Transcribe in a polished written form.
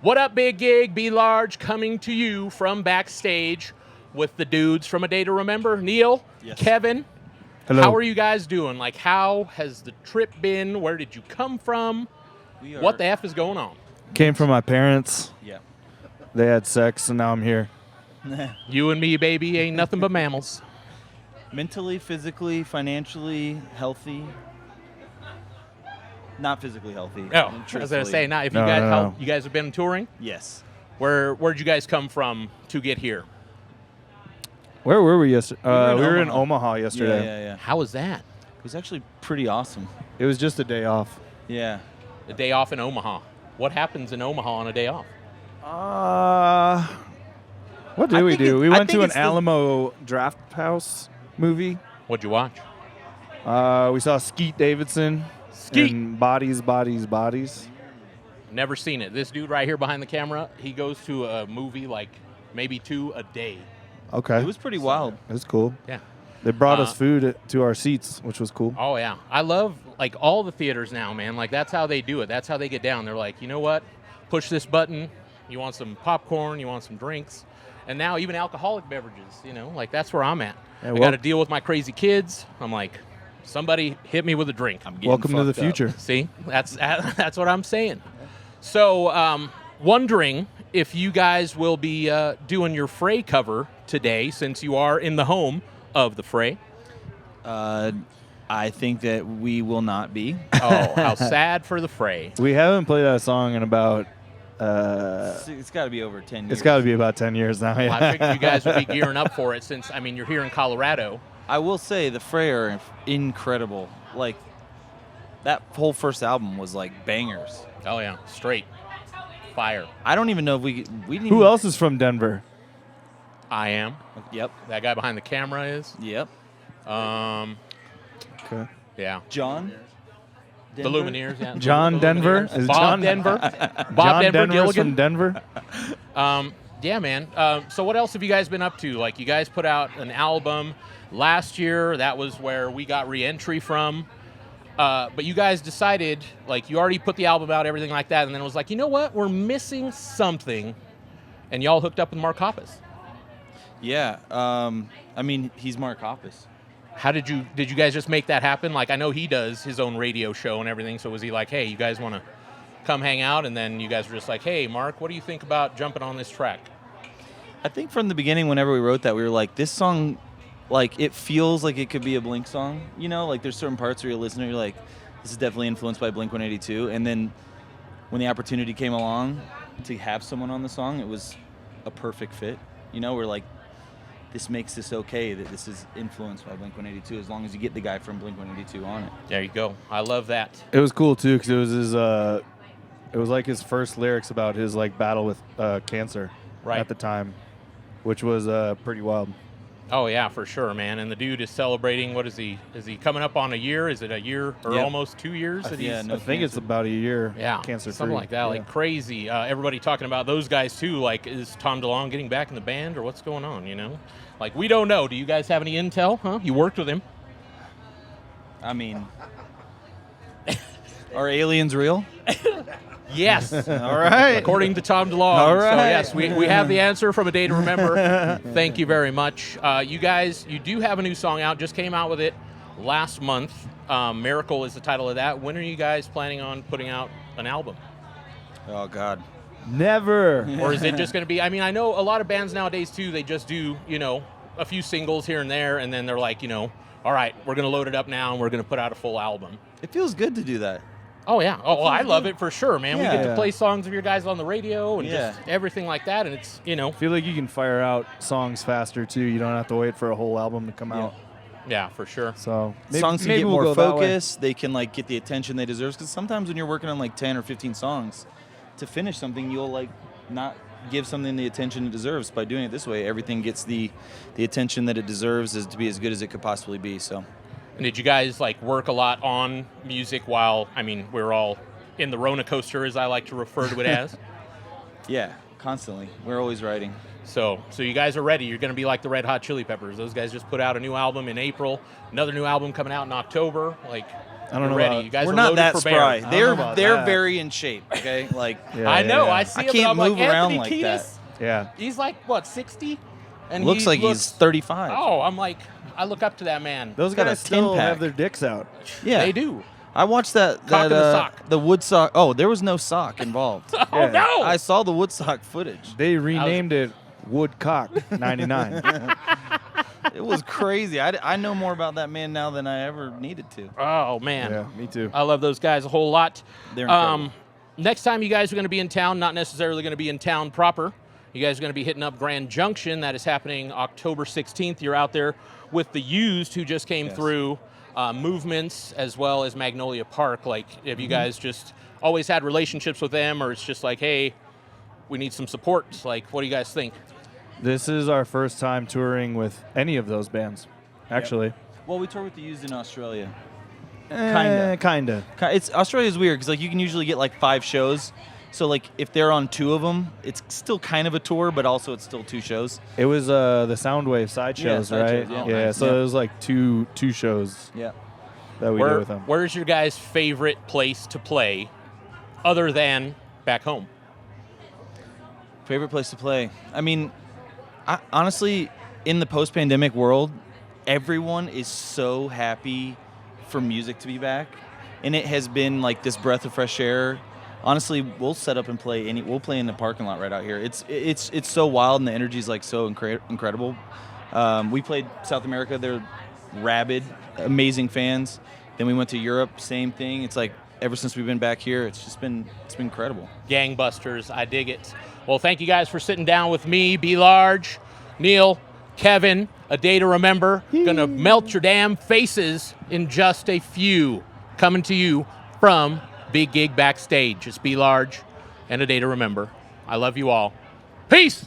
What up, Big Gig? Be Large coming to you from backstage with the dudes from A Day to Remember. Neil, Yes. Kevin, Hello. how are you guys doing? Like, how has the trip been? Where did you come from? What the F is going on? Came from my parents. Yeah. They had sex, and now I'm here. You and me, baby, ain't nothing but mammals. Mentally, physically, financially healthy. Not physically healthy. Oh, I was going to say, truthfully. now, if you No, guys no, no. you guys have been touring, Yes. where'd you guys come from to get here? Where were we yesterday? in We were in Omaha. Omaha yesterday. Yeah. How was that? It was actually pretty awesome. It was just a day off. Yeah. A day off in Omaha. What happens in Omaha on a day off? What did I we think do? it- We I went think to an it's the- Alamo Draft House movie. What'd you watch? We saw Skeet Davidson. Skeet. And Bodies, Bodies, Bodies. Never seen it. This dude right here behind the camera, he goes to a movie like maybe 2 a day. Okay. It was pretty wild. It was cool. Yeah. They brought us food to our seats, which was cool. Oh yeah. I love like all the theaters now, man. Like that's how they do it. That's how they get down. They're like, you know what? Push this button. You want some popcorn, you want some drinks. And now even alcoholic beverages, like that's where I'm at. Yeah, I well- got to deal with my crazy kids. I'm like, somebody hit me with a drink. I'm getting Welcome to the fucked up. future. See, that's what I'm saying. So, wondering if you guys will be doing your Fray cover today, since you are in the home of the Fray. I think that we will not be. Oh, how sad for the Fray. We haven't played that song in about. It's got to be over 10 years. It's got to be about 10 years now. Well, Yeah. I figured you guys would be gearing up for it, since you're here in Colorado. I will say the Frey are incredible. Like, that whole first album was like bangers. Oh yeah, straight fire. I don't even know if we didn't Who even, else is from Denver? I am. Yep. That guy behind the camera is. Yep. Okay. Yeah. John? The Lumineers. Yeah. John The Denver? Lumineers. Is Bob John- Denver. John Bob Denver Denver's Gilligan. from Denver? Yeah, man. So what else have you guys been up to? Like, you guys put out an album last year. That was where we got re-entry from. But you guys decided, like, you already put the album out, everything like that, and then it was like, you know what? We're missing something. And y'all hooked up with Mark Hoppus. Yeah. He's Mark Hoppus. How did you guys just make that happen? Like, I know he does his own radio show and everything. So was he like, hey, you guys want to come hang out? And then you guys were just like, hey, Mark, what do you think about jumping on this track? I think from the beginning, whenever we wrote that, we were like, this song, like, it feels like it could be a Blink song. Like, there's certain parts where you listen to it, you're like, this is definitely influenced by Blink-182. And then when the opportunity came along to have someone on the song, it was a perfect fit. We're like, this makes this okay that this is influenced by Blink-182 as long as you get the guy from Blink-182 on it. There you go. I love that. It was cool, too, because it was his... it was like his first lyrics about his like battle with cancer Right. at the time, which was pretty wild. Oh, yeah, for sure, man. And the dude is celebrating, what is he? Is he coming up on a year? Is it a year or Yep. almost 2 years? that yeah, he's- no I think it's cancer. about a year. Yeah, cancer-free. something like that, like crazy. Everybody talking about those guys, too. Like, is Tom DeLonge getting back in the band, or what's going on, Like, we don't know. Do you guys have any intel, huh? You worked with him. Are aliens real? Yes. All right. According to Tom DeLonge. All So, right. yes, we have the answer from A Day to Remember. Thank you very much. You guys, you do have a new song out. Just came out with it last month. Miracle is the title of that. When are you guys planning on putting out an album? Oh, God. Never. Or is it just going to be, I know a lot of bands nowadays, too, they just do, a few singles here and there, and then they're like, all right, we're going to load it up now, and we're going to put out a full album. It feels good to do that. Oh, yeah. Oh, well, I love it for sure, man. We Yeah. get to play songs of your guys on the radio and Yeah. just everything like that, and it's, I feel like you can fire out songs faster, too. You don't have to wait for a whole album to come out. yeah, for sure. So Songs can maybe get we'll more go that way. focused. They can like get the attention they deserve. Because sometimes when you're working on like 10 or 15 songs, to finish something, you'll like not give something the attention it deserves. By doing it this way, everything gets the attention that it deserves is to be as good as it could possibly be. So And did you guys like work a lot on music while, we're all in the Rona coaster, as I like to refer to it as? yeah, constantly. We're always writing. So you guys are ready. You're going to be like the Red Hot Chili Peppers. Those guys just put out a new album in April. Another new album coming out in October. Like, I don't you're know ready. about- You guys We're are not loaded that for spry. bear. I don't know about They're that. very in shape. Okay, like Yeah, I know. yeah. I see I him. can't and I'm move like, around Anthony like Kiedis? Yeah. He's like what, 60? And looks he like looks, he's 35. Oh, I'm like, I look up to that man. Those got a guys still 10-pack. have their dicks out. Yeah, They do. I watched that. Cock in the sock. The Woodstock. Oh, there was no sock involved. Oh Yeah. no! I saw the Woodstock footage. They renamed it Woodcock 99. It was crazy. I know more about that man now than I ever needed to. Oh man. Yeah, me too. I love those guys a whole lot. They're incredible. Next time you guys are going to be in town, not necessarily going to be in town proper. You guys are going to be hitting up Grand Junction. That is happening October 16th. You're out there with the Used, who just came Yes. through, Movements, as well as Magnolia Park. Like, have Mm-hmm. you guys just always had relationships with them, or it's just like, hey, we need some support? Like, what do you guys think? This is our first time touring with any of those bands, actually. Well, we toured with the Used in Australia. Kinda. It's Australia's weird because like you can usually get like 5 shows. So like if they're on 2 of them, it's still kind of a tour, but also it's still 2 shows. It was the Soundwave side Yeah, shows, side right? shows, yeah. Yeah, Nice. so Yeah. it was like two shows Yeah. that we did with them. Where's your guys' favorite place to play, other than back home? Favorite place to play? I mean, honestly, in the post-pandemic world, everyone is so happy for music to be back, and it has been like this breath of fresh air. Honestly, we'll set up and play we'll play in the parking lot right out here. It's so wild, and the energy is like so incredible. We played South America; they're rabid, amazing fans. Then we went to Europe, same thing. It's like ever since we've been back here, it's been incredible. Gangbusters. I dig it. Well, thank you guys for sitting down with me, Be Large, Neil, Kevin. A day to remember. Gonna melt your damn faces in just a few. Coming to you from Big Gig Backstage. It's Be Large and A Day to Remember. I love you all. Peace.